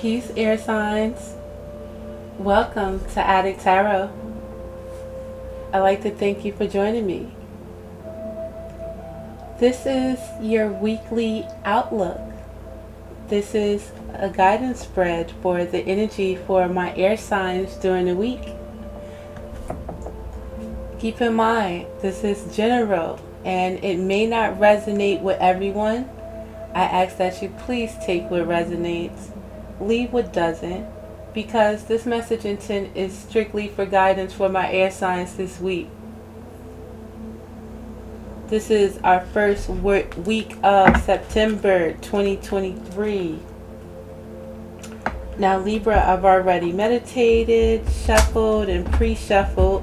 Peace, air signs. Welcome to Adik Tarot. I'd like to thank you for joining me. This is your weekly outlook. This is a guidance spread for the energy for my air signs during the week. Keep in mind, this is general and it may not resonate with everyone. I ask that you please take what resonates, leave what doesn't, because this message intent is strictly for guidance for my air signs this week. This is our first week of September 2023. Now Libra, I've already meditated, shuffled, and pre-shuffled.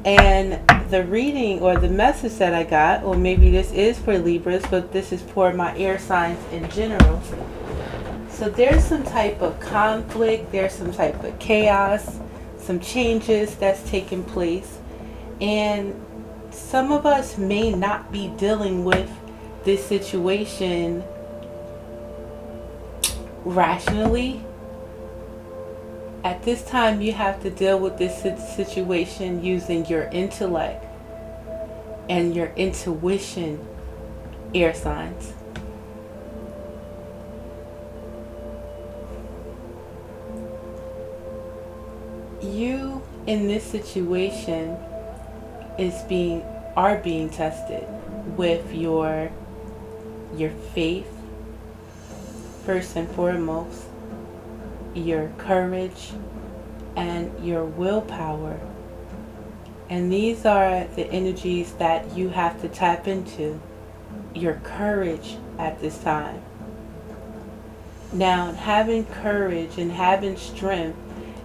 And the reading or the message that I got, or maybe this is for Libras, but this is for my air signs in general. So there's some type of conflict, there's some type of chaos, some changes that's taking place. And some of us may not be dealing with this situation rationally. At this time, you have to deal with this situation using your intellect and your intuition, air signs. You in this situation are being tested with your faith, first and foremost, your courage, and your willpower. And these are the energies that you have to tap into. Your courage at this time. Now, having courage and having strength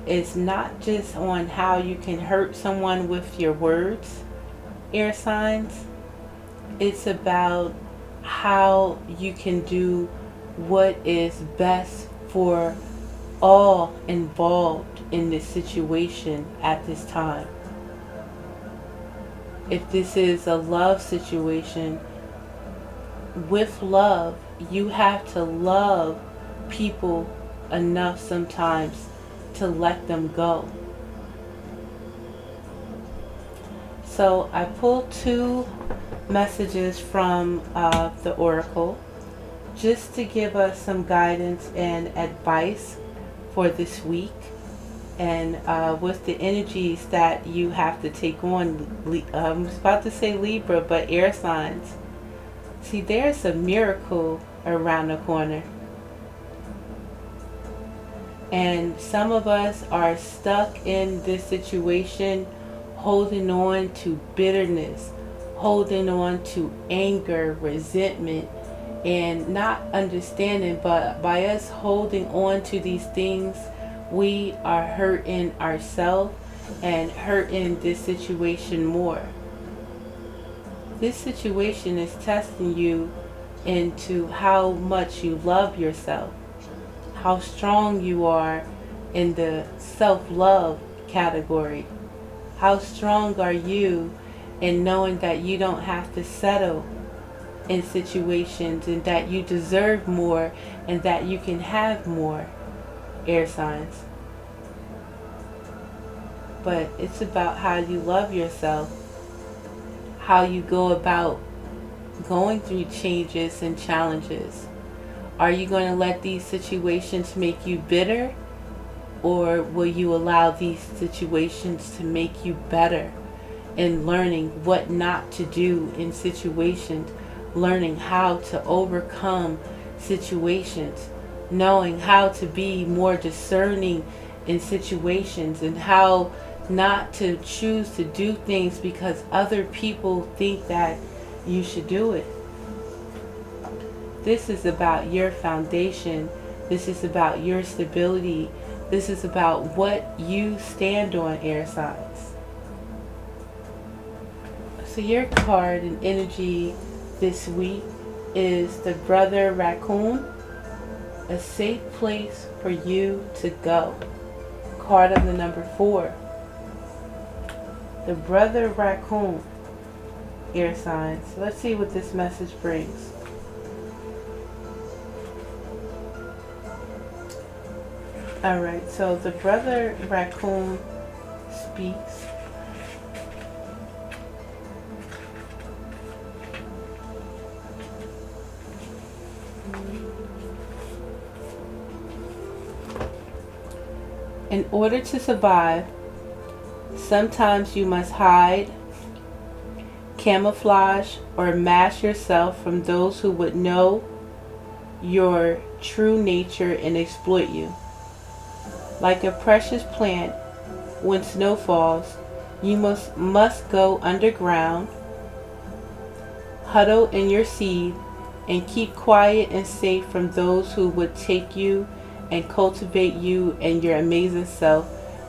is not just on how you can hurt someone with your words, air signs. It's about how you can do what is best for all involved in this situation at this time. If this is a love situation, with love, you have to love people enough sometimes to let them go. So I pulled two messages from the Oracle just to give us some guidance and advice for this week, and with the energies that you have to take on. I was about to say Libra, but air signs. See, there's a miracle around the corner. And some of us are stuck in this situation, holding on to bitterness, holding on to anger, resentment, and not understanding, but by us holding on to these things, we are hurting ourselves and hurting this situation more. This situation is testing you into how much you love yourself, how strong you are in the self-love category. How strong are you in knowing that you don't have to settle in situations, and that you deserve more, and that you can have more, air signs. But it's about how you love yourself, how you go about going through changes and challenges. Are you going to let these situations make you bitter, or will you allow these situations to make you better in learning what not to do in situations, learning how to overcome situations, knowing how to be more discerning in situations, and how not to choose to do things because other people think that you should do it. This is about your foundation. This is about your stability. This is about what you stand on, air signs. So your card and energy this week is the Brother Raccoon, a safe place for you to go. Card of the number 4. The Brother Raccoon, air signs. So let's see what this message brings. Alright, so the brother raccoon speaks. In order to survive, sometimes you must hide, camouflage, or mask yourself from those who would know your true nature and exploit you. Like a precious plant, when snow falls, you must go underground, huddle in your seed, and keep quiet and safe from those who would take you and cultivate you and your amazing self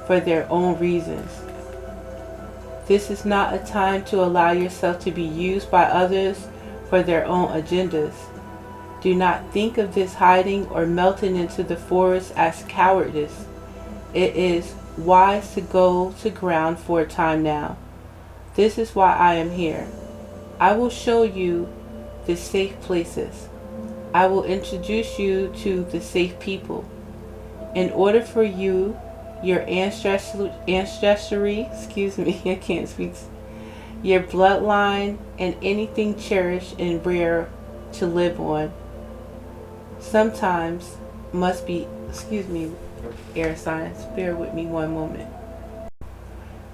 for their own reasons. This is not a time to allow yourself to be used by others for their own agendas. Do not think of this hiding or melting into the forest as cowardice. It is wise to go to ground for a time now. This is why I am here. I will show you the safe places. I will introduce you to the safe people. In order for you, your ancestry, I can't speak, your bloodline, and anything cherished and rare to live on, sometimes must be, air signs, bear with me one moment.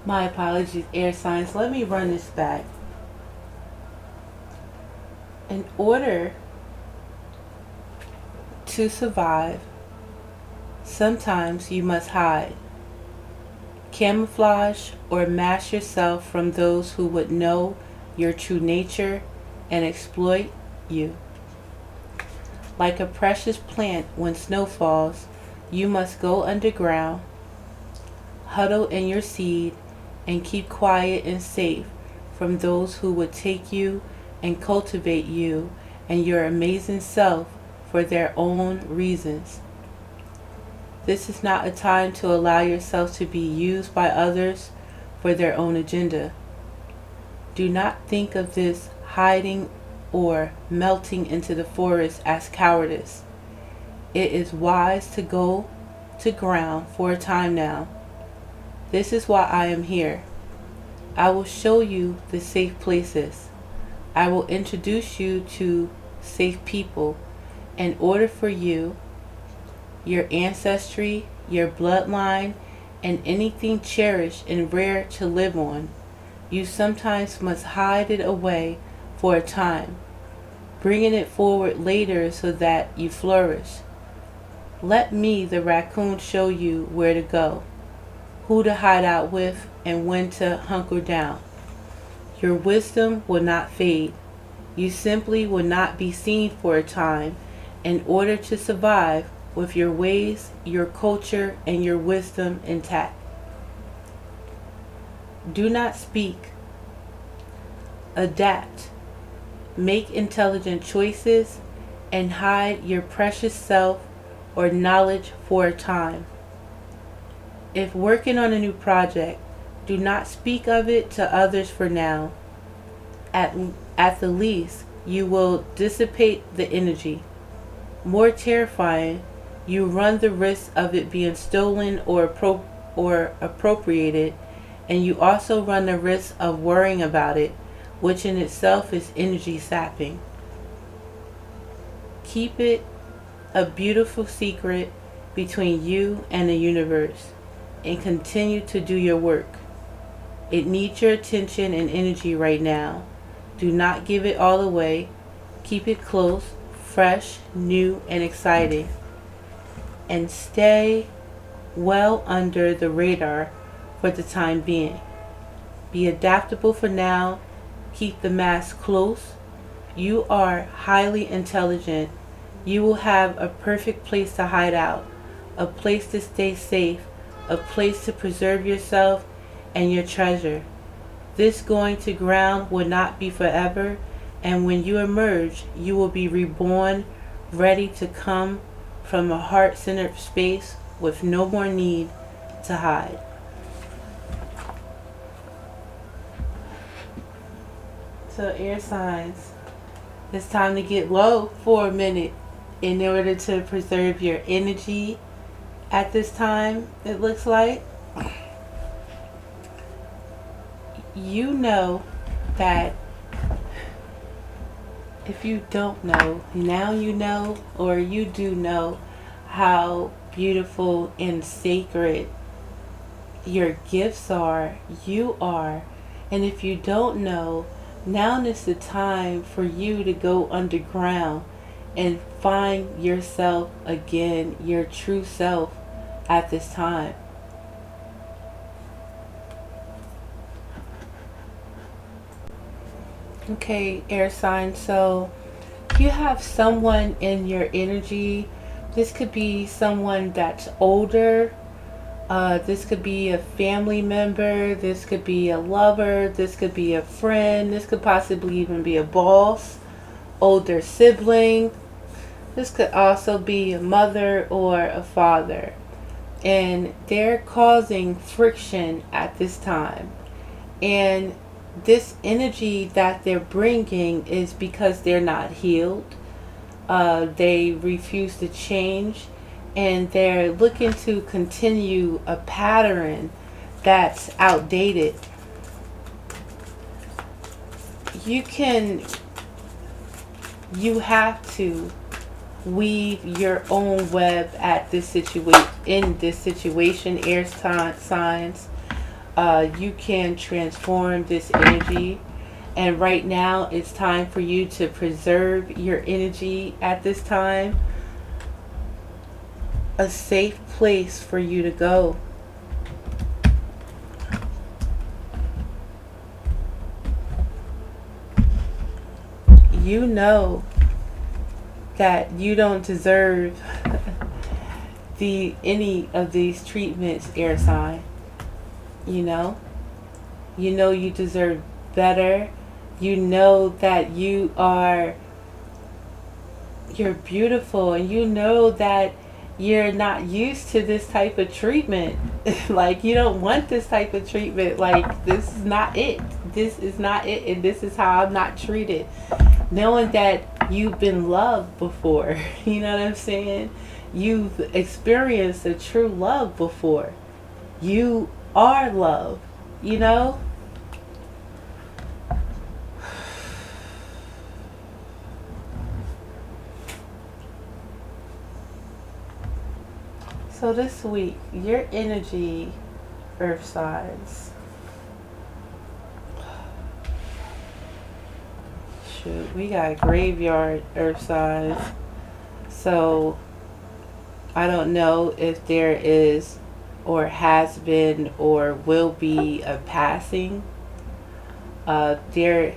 My apologies, air signs. Let me run this back. In order to survive, sometimes you must hide, camouflage, or mask yourself from those who would know your true nature and exploit you. Like a precious plant, when snow falls, you must go underground, huddle in your seed, and keep quiet and safe from those who would take you and cultivate you and your amazing self for their own reasons. This is not a time to allow yourself to be used by others for their own agenda. Do not think of this hiding or melting into the forest as cowardice. It is wise to go to ground for a time now. This is why I am here. I will show you the safe places. I will introduce you to safe people. In order for you, your ancestry, your bloodline, and anything cherished and rare to live on, you sometimes must hide it away for a time, bringing it forward later so that you flourish. Let me, the raccoon, show you where to go, who to hide out with, and when to hunker down. Your wisdom will not fade. You simply will not be seen for a time in order to survive with your ways, your culture, and your wisdom intact. Do not speak. Adapt. Make intelligent choices and hide your precious self or knowledge for a time. If working on a new project, do not speak of it to others for now. At the least, you will dissipate the energy. More terrifying, you run the risk of it being stolen or appropriated, and you also run the risk of worrying about it, which in itself is energy sapping. Keep it a beautiful secret between you and the universe, and continue to do your work. It needs your attention and energy right now. Do not give it all away. Keep it close, fresh, new, and exciting. And stay well under the radar for the time being. Be adaptable for now. Keep the mask close. You are highly intelligent. You will have a perfect place to hide out, a place to stay safe, a place to preserve yourself and your treasure. This going to ground will not be forever, and when you emerge, you will be reborn, ready to come from a heart-centered space with no more need to hide. So air signs, it's time to get low for a minute in order to preserve your energy at this time, it looks like. You know that if you don't know, now you know, or you do know how beautiful and sacred your gifts are, you are. And if you don't know, now is the time for you to go underground and find yourself again, your true self at this time. Okay, air sign. So you have someone in your energy. This could be someone that's older. This could be a family member. This could be a lover. This could be a friend. This could possibly even be a boss, older sibling. This could also be a mother or a father. And they're causing friction at this time. And this energy that they're bringing is because they're not healed. They refuse to change, and they're looking to continue a pattern that's outdated. You have to weave your own web at this in this situation, air signs. You can transform this energy, and right now it's time for you to preserve your energy at this time. A safe place for you to go. You know that you don't deserve any of these treatments, air sign. You know you deserve better. You know that you're beautiful, and you know that you're not used to this type of treatment. Like, you don't want this type of treatment. Like, this is not it. This is not it, and this is how I'm not treated. Knowing that you've been loved before. You know what I'm saying? You've experienced a true love before. You are love, you know? So this week, your energy, earth signs. Shoot, we got graveyard earth signs. So I don't know if there is or has been or will be a passing. There,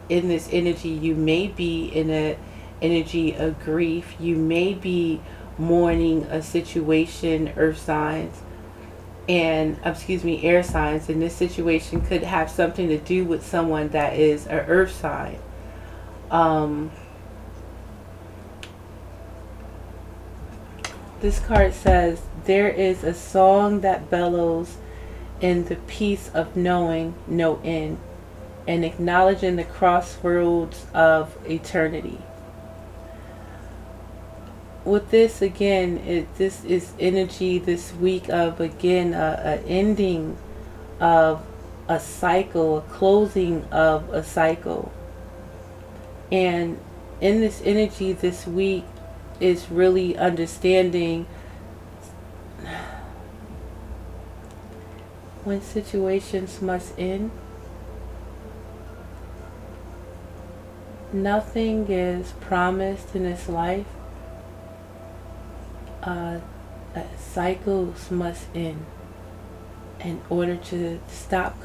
in this energy, you may be in an energy of grief. You may be mourning a situation, earth signs, and air signs. And this situation could have something to do with someone that is an earth sign. This card says, there is a song that bellows in the peace of knowing no end, and acknowledging the crossroads of eternity. With this, again, this is energy this week of, again, a ending of a cycle, a closing of a cycle. And in this energy this week is really understanding when situations must end. Nothing is promised in this life. Cycles must end in order to stop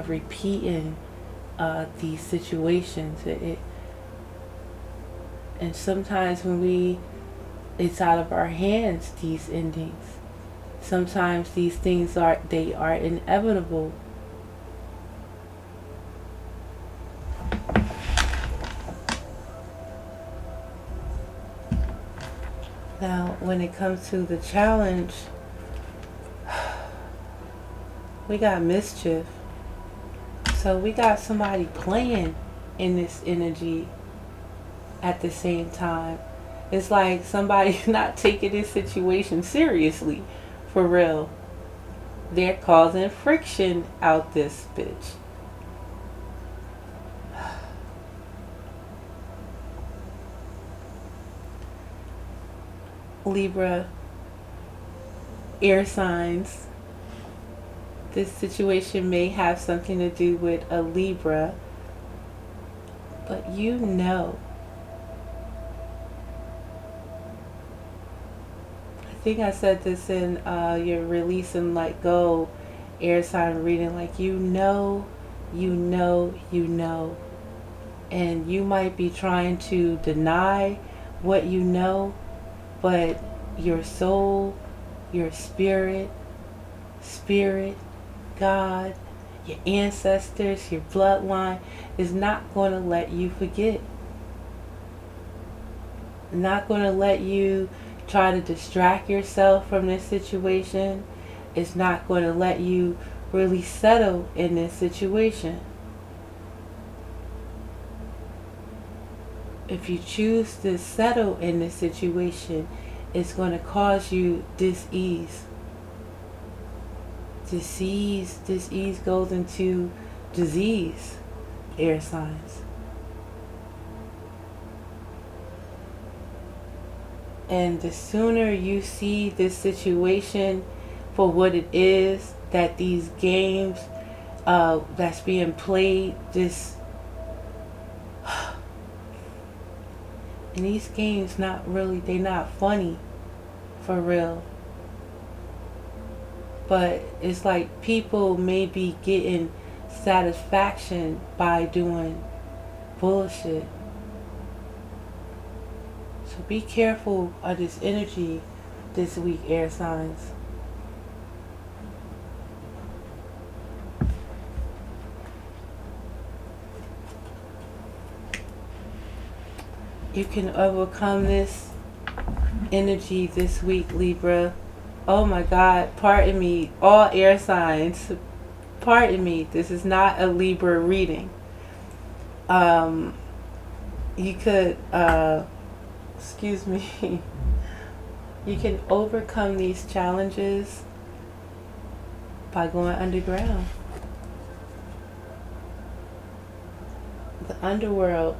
repeating these situations. And sometimes when it's out of our hands, these endings. Sometimes these things are inevitable. Now, when it comes to the challenge, we got mischief. So we got somebody playing in this energy at the same time. It's like somebody not taking this situation seriously, for real. They're causing friction out this bitch. Libra, air signs. This situation may have something to do with a Libra, but you know. I think I said this in your release and let go air sign reading, like you know, you know, you know. And you might be trying to deny what you know, but your soul, your spirit, God, your ancestors, your bloodline is not going to let you forget. Not going to let you try to distract yourself from this situation. It's not going to let you really settle in this situation. If you choose to settle in this situation, it's going to cause you dis-ease. Dis-ease goes into disease, air signs. And the sooner you see this situation for what it is, that these games that's being played, and these games they're not funny, for real. But it's like people may be getting satisfaction by doing bullshit. So be careful of this energy this week, air signs. You can overcome this energy this week, Libra. Oh my God, pardon me, all air signs. Pardon me, this is not a Libra reading. You could, excuse me, you can overcome these challenges by going underground. The underworld.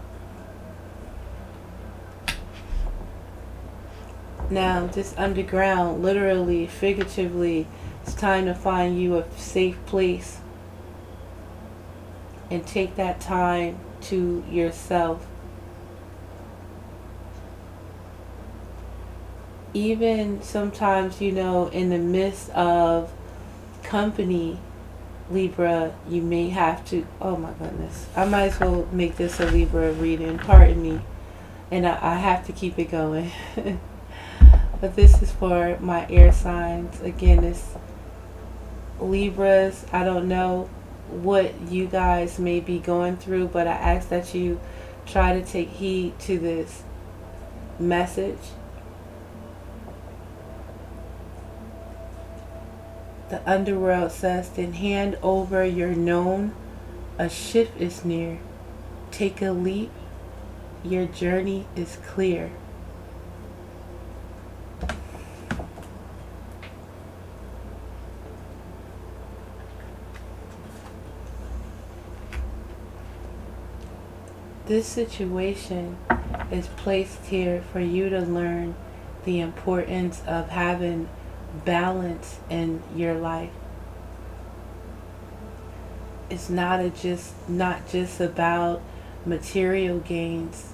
Now, this underground, literally, figuratively, it's time to find you a safe place and take that time to yourself. Even sometimes, in the midst of company, Libra, you may have to, oh my goodness, I might as well make this a Libra reading, pardon me, and I have to keep it going. But this is for my air signs. Again, it's Libras. I don't know what you guys may be going through, but I ask that you try to take heed to this message. The underworld says, then hand over your known. A shift is near. Take a leap. Your journey is clear. This situation is placed here for you to learn the importance of having balance in your life. It's not just about material gains.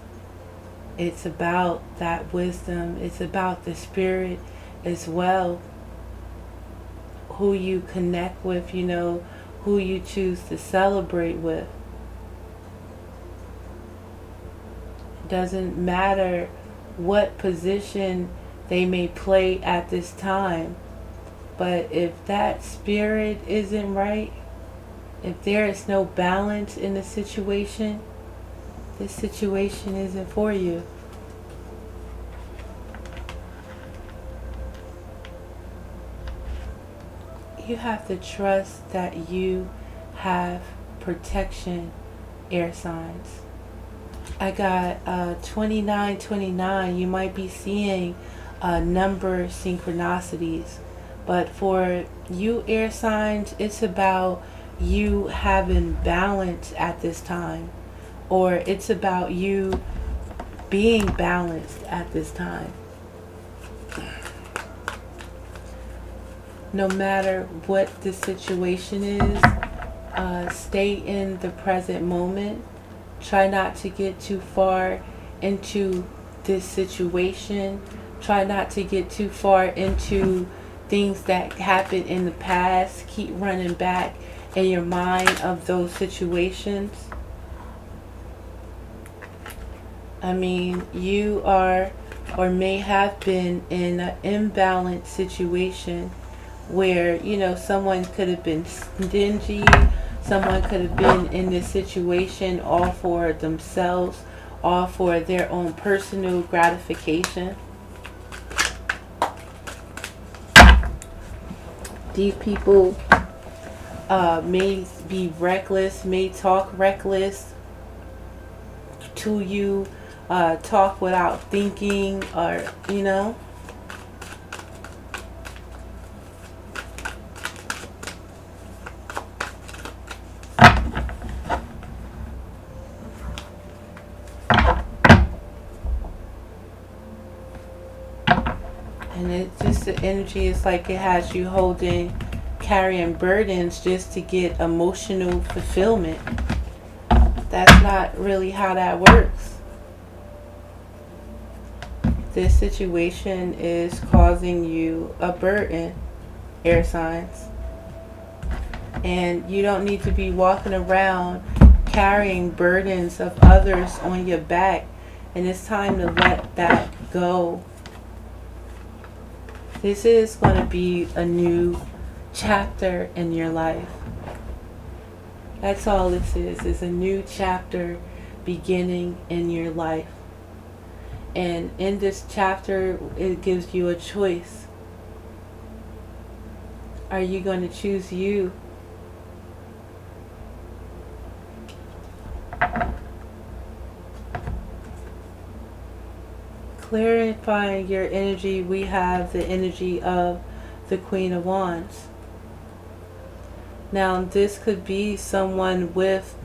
It's about that wisdom. It's about the spirit as well. Who you connect with, who you choose to celebrate with. Doesn't matter what position they may play at this time, but if that spirit isn't right, if there is no balance in the situation, this situation isn't for you. You have to trust that you have protection, air signs. I got 2929. You might be seeing number synchronicities. But for you air signs, it's about you having balance at this time. Or it's about you being balanced at this time. No matter what the situation is, stay in the present moment. Try not to get too far into this situation. Try not to get too far into things that happened in the past. Keep running back in your mind of those situations. I mean, you are or may have been in an imbalanced situation where, you know, someone could have been stingy, someone could have been in this situation all for themselves, all for their own personal gratification. These people may be reckless, may talk reckless to you, talk without thinking, or, you know. And it just, the energy is like it has you holding, carrying burdens just to get emotional fulfillment. That's not really how that works. This situation is causing you a burden, air signs. And you don't need to be walking around carrying burdens of others on your back. And it's time to let that go. This is going to be a new chapter in your life. That's all this is a new chapter beginning in your life. And in this chapter, it gives you a choice. Are you going to choose you? Clarifying your energy, we have the energy of the Queen of Wands. Now, this could be someone with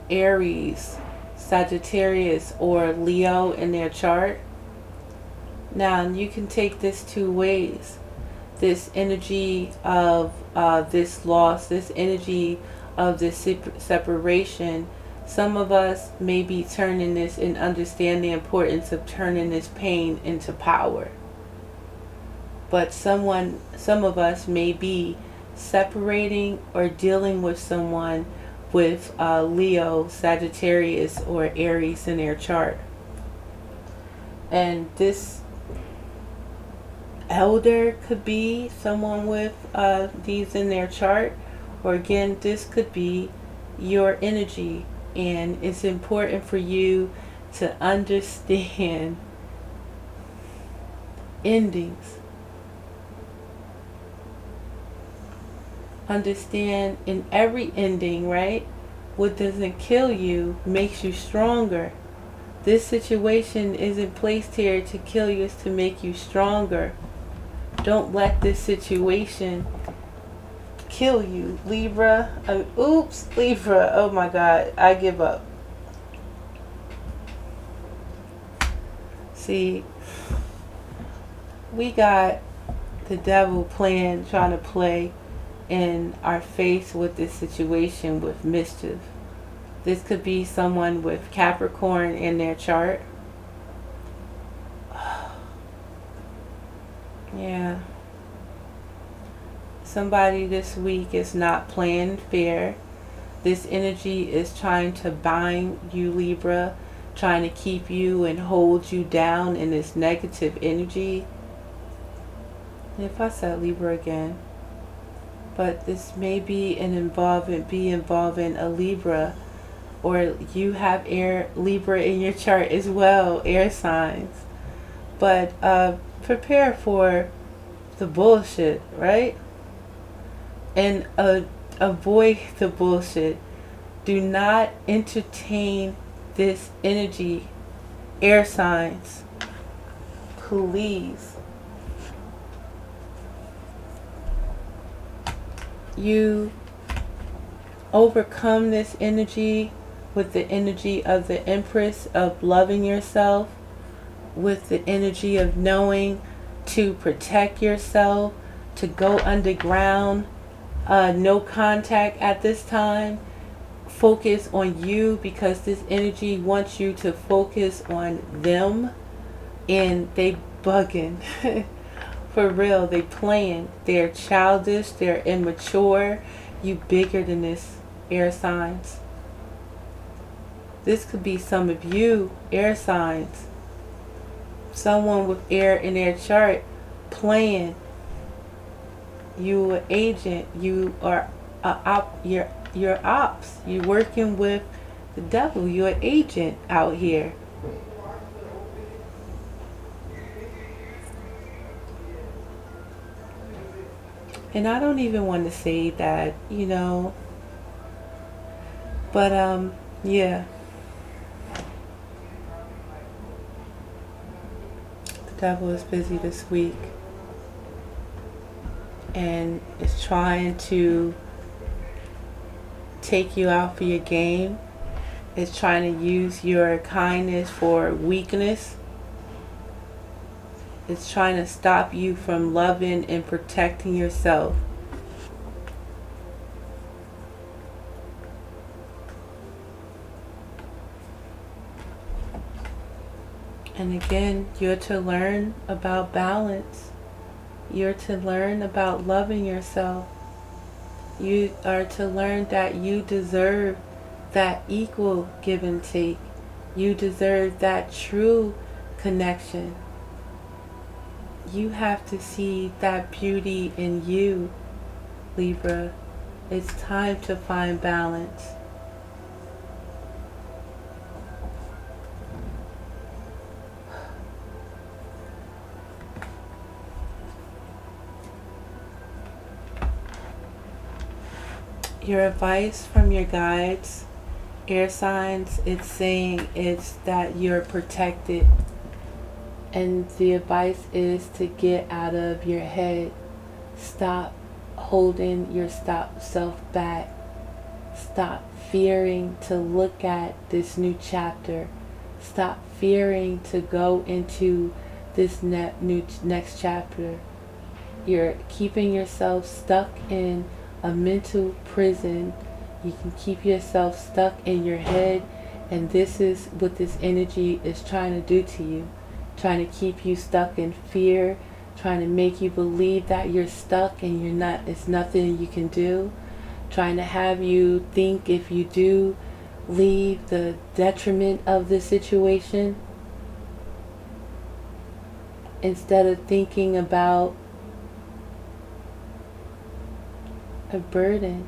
Aries, Sagittarius, or Leo in their chart. Now, you can take this two ways. This energy of this loss, this energy of this separation. Some of us may be turning this and understand the importance of turning this pain into power. But some of us may be separating or dealing with someone with Leo, Sagittarius, or Aries in their chart. And this elder could be someone with these in their chart. Or again, this could be your energy. And it's important for you to understand endings. Understand in every ending, right? What doesn't kill you makes you stronger. This situation isn't placed here to kill you, it's to make you stronger. Don't let this situation kill you, Libra. Oops, Libra. Oh my God, I give up. See, we got the devil trying to play in our face with this situation with mischief. This could be someone with Capricorn in their chart. Yeah. Somebody this week is not playing fair. This energy is trying to bind you, Libra, trying to keep you and hold you down in this negative energy. And if I said Libra again, but this may be involving a Libra, or you have Libra in your chart as well, air signs. But prepare for the bullshit, right? And avoid the bullshit. Do not entertain this energy, air signs. Please. You overcome this energy with the energy of the Empress, of loving yourself, with the energy of knowing to protect yourself, to go underground, no contact at this time. Focus on you, because this energy wants you to focus on them, and they bugging. For real, they playing. They're childish, they're immature. You bigger than this, air signs. This could be some of you, air signs. Someone with air in their chart playing. You an agent. You are you're ops. You're working with the devil. You're an agent out here. And I don't even want to say that, you know. But yeah. The devil is busy this week. And is trying to take you out for your game. Is trying to use your kindness for weakness. It's trying to stop you from loving and protecting yourself. And again, you're to learn about balance. You're to learn about loving yourself. You are to learn that you deserve that equal give and take. You deserve that true connection. You have to see that beauty in you, Libra. It's time to find balance. Your advice from your guides, air signs, it's saying it's that you're protected. And the advice is to get out of your head. Stop holding yourself back. Stop fearing to look at this new chapter. Stop fearing to go into this next chapter. You're keeping yourself stuck in a mental prison. You can keep yourself stuck in your head, and this is what this energy is trying to do to you. Trying to keep you stuck in fear, trying to make you believe that you're stuck and you're not, it's nothing you can do, trying to have you think if you do leave, the detriment of the situation, instead of thinking about a burden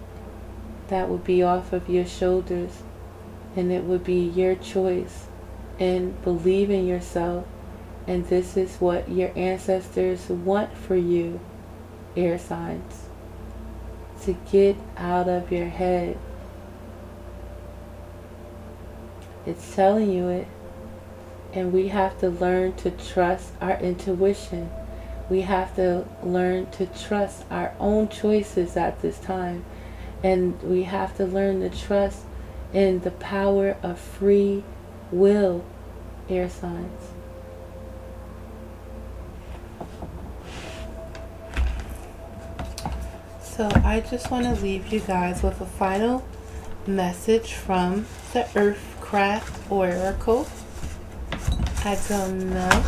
that would be off of your shoulders, and it would be your choice. And believe in yourself. And this is what your ancestors want for you, air signs. To get out of your head. It's telling you it. And we have to learn to trust our intuition. We have to learn to trust our own choices at this time. And we have to learn to trust in the power of free will, air signs. So I just want to leave you guys with a final message from the Earthcraft Oracle. I don't know.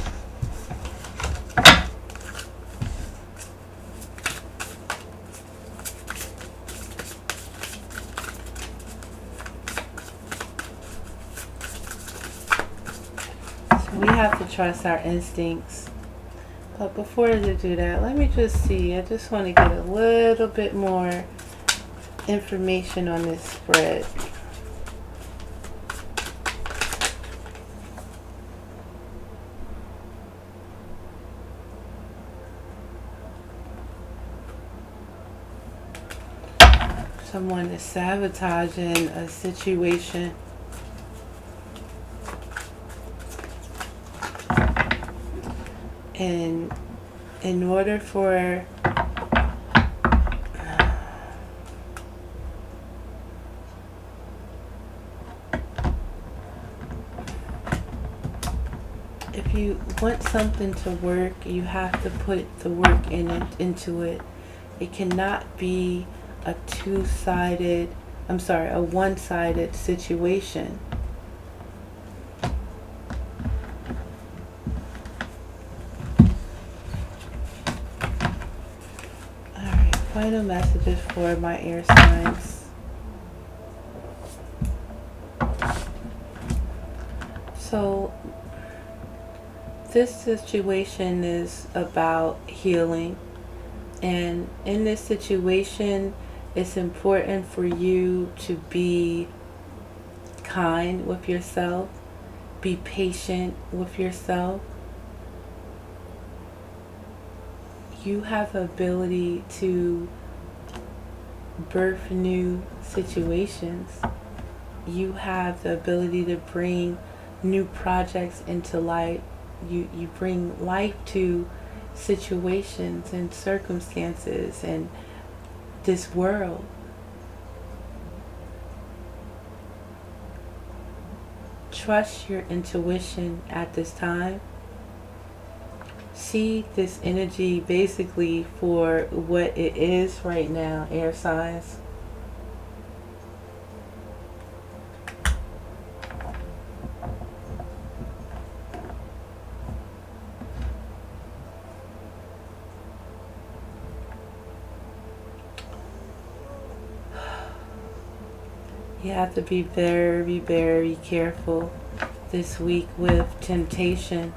So we have to trust our instincts. But before I do that, let me just see. I just want to get a little bit more information on this spread. Someone is sabotaging a situation. And in order for if you want something to work, you have to put the work into it. It cannot be a one-sided situation. Alright, final messages for my air signs. So, this situation is about healing. And in this situation, it's important for you to be kind with yourself, be patient with yourself. You have the ability to birth new situations. You have the ability to bring new projects into life. You bring life to situations and circumstances and this world. Trust your intuition at this time. See this energy basically for what it is right now, air signs. You have to be very, very careful this week with temptation.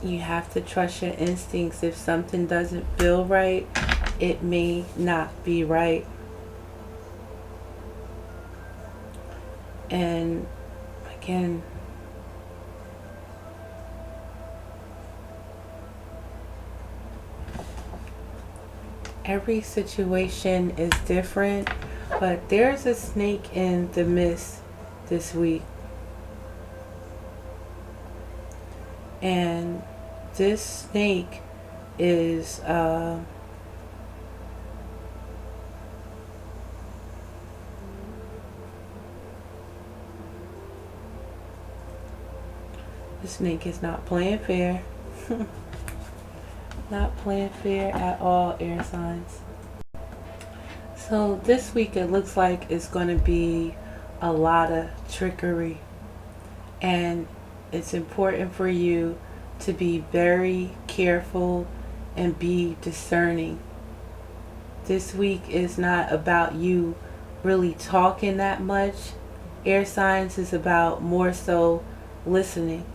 You have to trust your instincts. If something doesn't feel right, it may not be right. And again, every situation is different. But there's a snake in the mist this week. And this snake is the snake is not playing fair. Not playing fair at all, air signs. So this week it looks like it's going to be a lot of trickery, and it's important for you to be very careful and be discerning. This week is not about you really talking that much. Air signs is about more so listening.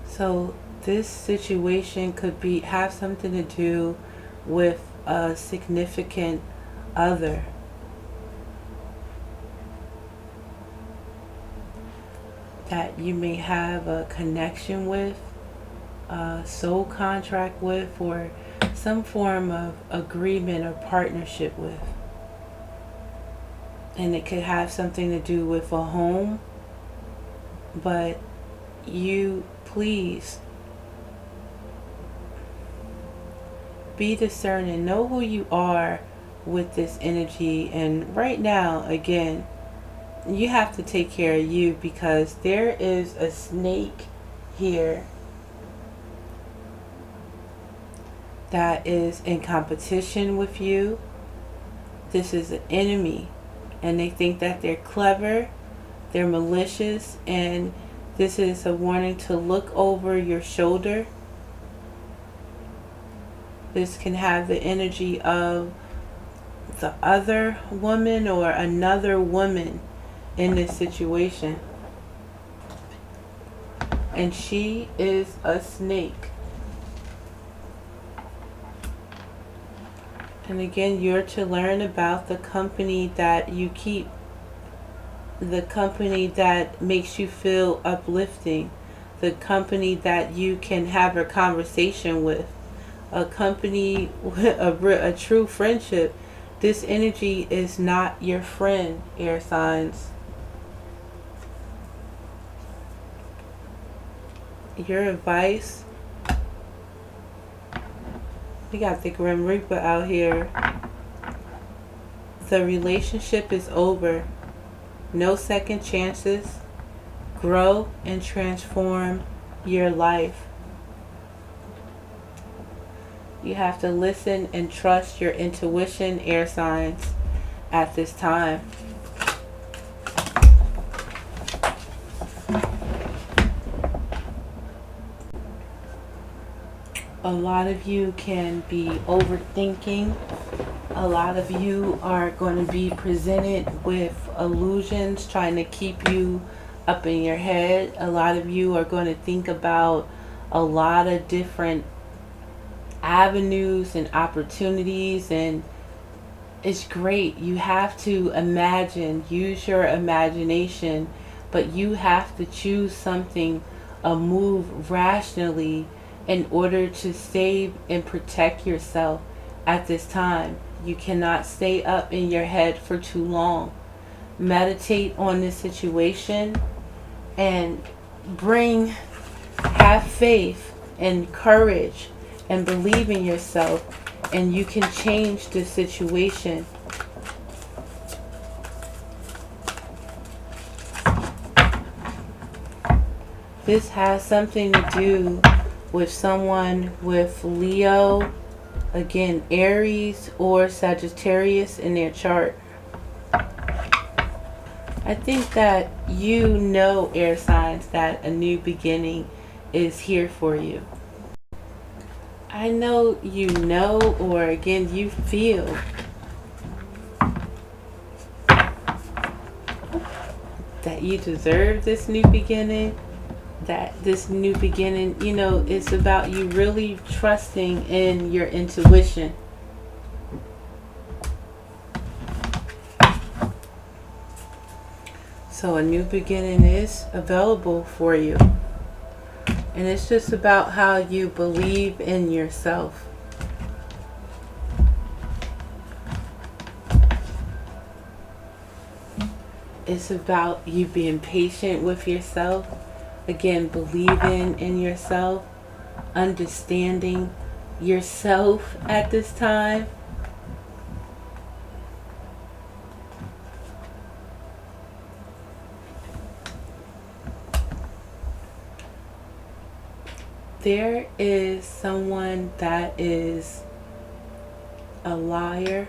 So this situation could have something to do with a significant other. That you may have a connection with, a soul contract with, or some form of agreement or partnership with. And it could have something to do with a home, but you please be discerning, know who you are with this energy. And right now, again, you have to take care of you, because there is a snake here that is in competition with you. This is an enemy, and they think that they're clever, they're malicious, and this is a warning to look over your shoulder. This can have the energy of the other woman or another woman in this situation. And she is a snake. And again, you're to learn about the company that you keep. The company that makes you feel uplifting. the company that you can have a conversation with, a company with a true friendship. This energy is not your friend, air signs. Your advice, we got the Grim Reaper out here. The relationship is over. No second chances. Grow and transform your life. You have to listen and trust your intuition, air signs, at this time. A lot of you can be overthinking. A lot of you are going to be presented with illusions trying to keep you up in your head. A lot of you are going to think about a lot of different avenues and opportunities, and it's great. You have to imagine, use your imagination, but you have to choose something, a move rationally in order to save and protect yourself at this time. You cannot stay up in your head for too long. Meditate on this situation and have faith and courage and believe in yourself, and you can change the situation. This has something to do with someone with Leo, again, Aries or Sagittarius in their chart. I think that you know, air signs, that a new beginning is here for you. I know you know, or again, you feel that you deserve this new beginning. That this new beginning, you know, it's about you really trusting in your intuition. So a new beginning is available for you. And it's just about how you believe in yourself. It's about you being patient with yourself. Again, believing in yourself, understanding yourself at this time. There is someone that is a liar,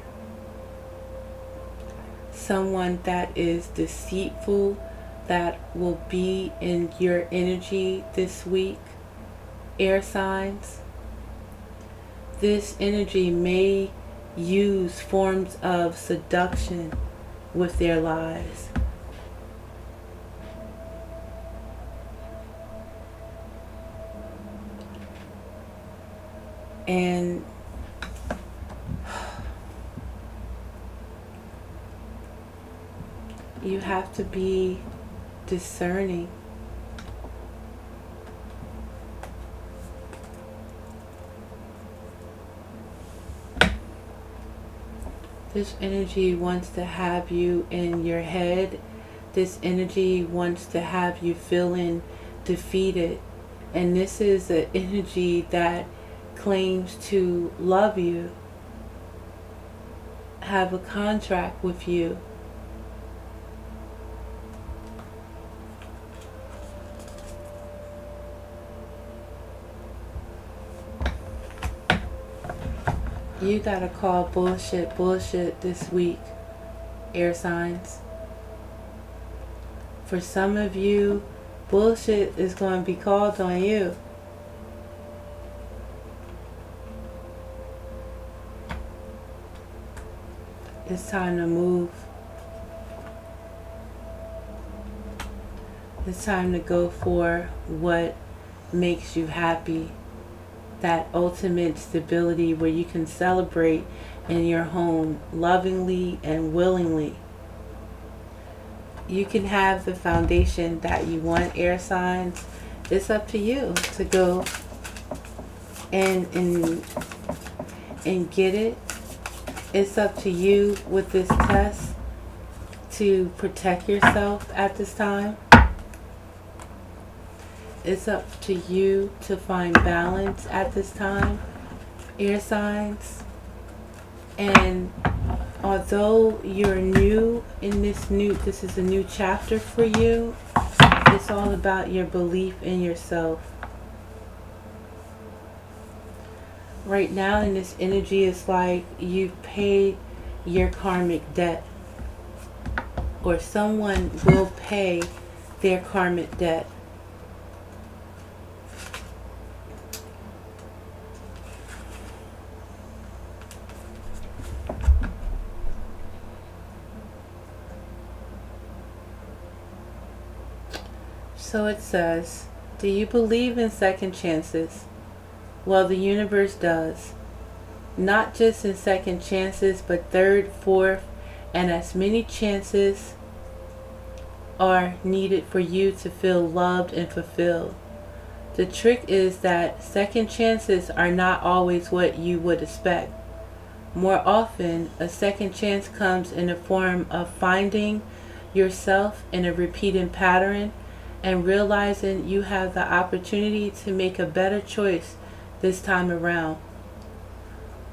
someone that is deceitful, that will be in your energy this week, air signs. This energy may use forms of seduction with their lies. And you have to be discerning. This energy wants to have you in your head. This energy wants to have you feeling defeated. And this is an energy that claims to love you, have a contract with you. You gotta call bullshit this week, air signs. For some of you, bullshit is going to be called on you. It's time to move. It's time to go for what makes you happy. That ultimate stability where you can celebrate in your home lovingly and willingly. You can have the foundation that you want, air signs, It's up to you to go and get it. It's up to you with this test to protect yourself at this time. It's up to you to find balance at this time, air signs. And although you're new in this is a new chapter for you, it's all about your belief in yourself. Right now in this energy, it's like you've paid your karmic debt, or someone will pay their karmic debt. So it says, do you believe in second chances? Well, the universe does. Not just in second chances, but third, fourth, and as many chances are needed for you to feel loved and fulfilled. The trick is that second chances are not always what you would expect. More often, a second chance comes in the form of finding yourself in a repeating pattern and realizing you have the opportunity to make a better choice this time around.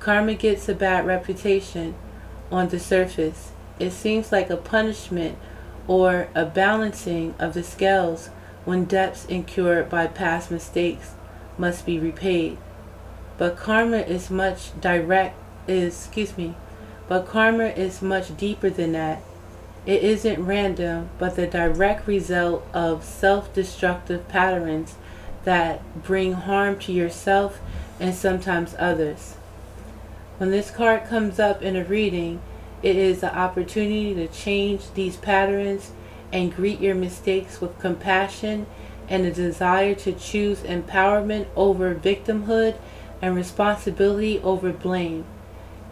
Karma gets a bad reputation on the surface. It seems like a punishment or a balancing of the scales when debts incurred by past mistakes must be repaid. But karma is much but karma is much deeper than that. It isn't random, but the direct result of self-destructive patterns that bring harm to yourself and sometimes others. When this card comes up in a reading, it is an opportunity to change these patterns and greet your mistakes with compassion and a desire to choose empowerment over victimhood and responsibility over blame.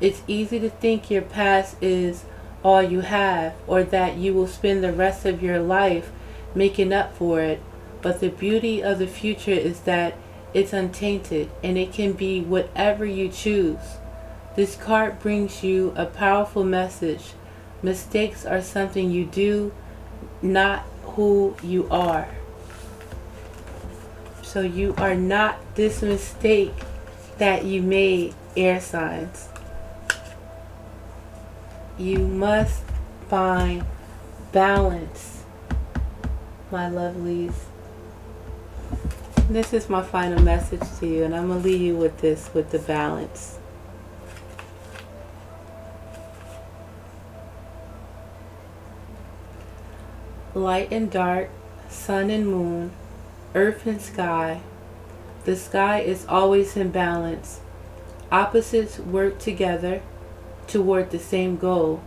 It's easy to think your past is all you have, or that you will spend the rest of your life making up for it, but the beauty of the future is that it's untainted and it can be whatever you choose. This card brings you a powerful message. Mistakes are something you do, not who you are. So you are not this mistake that you made, air signs. You must find balance, my lovelies. This is my final message to you, and I'm going to leave you with this, with the balance. Light and dark, sun and moon, earth and sky. The sky is always in balance. Opposites work together toward the same goal,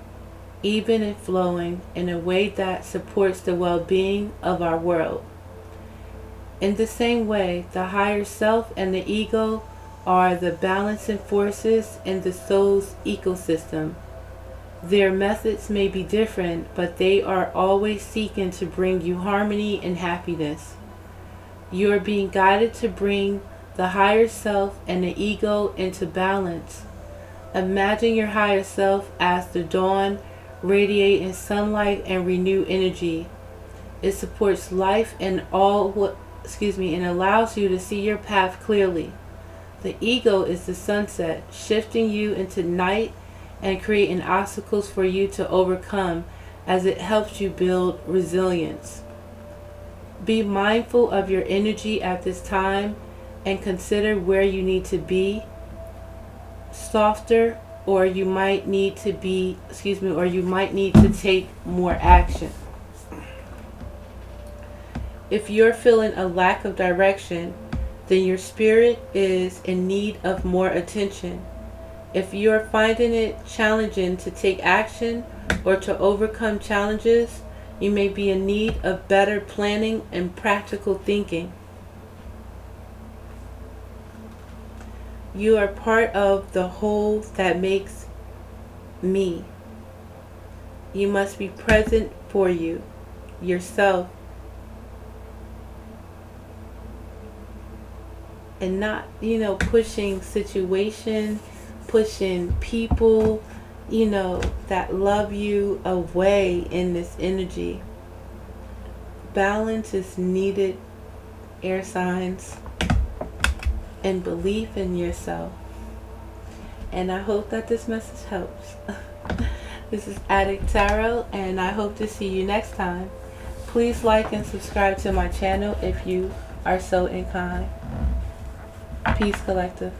even and flowing in a way that supports the well-being of our world. In the same way, the higher self and the ego are the balancing forces in the soul's ecosystem. Their methods may be different, but they are always seeking to bring you harmony and happiness. You are being guided to bring the higher self and the ego into balance. Imagine your higher self as the dawn, radiating sunlight and renewed energy. It supports life and and allows you to see your path clearly. The ego is the sunset, shifting you into night and creating obstacles for you to overcome as it helps you build resilience. Be mindful of your energy at this time and consider where you need to be softer, or you might need to take more action. If you're feeling a lack of direction, then your spirit is in need of more attention. If you're finding it challenging to take action or to overcome challenges, you may be in need of better planning and practical thinking. You are part of the whole that makes me. You must be present for yourself. and not, pushing situation, pushing people, that love you away in this energy. Balance is needed, air signs, and belief in yourself. And I hope that this message helps. This is Adik Tarot, and I hope to see you next time. Please like and subscribe to my channel if you are so inclined. Peace, collective.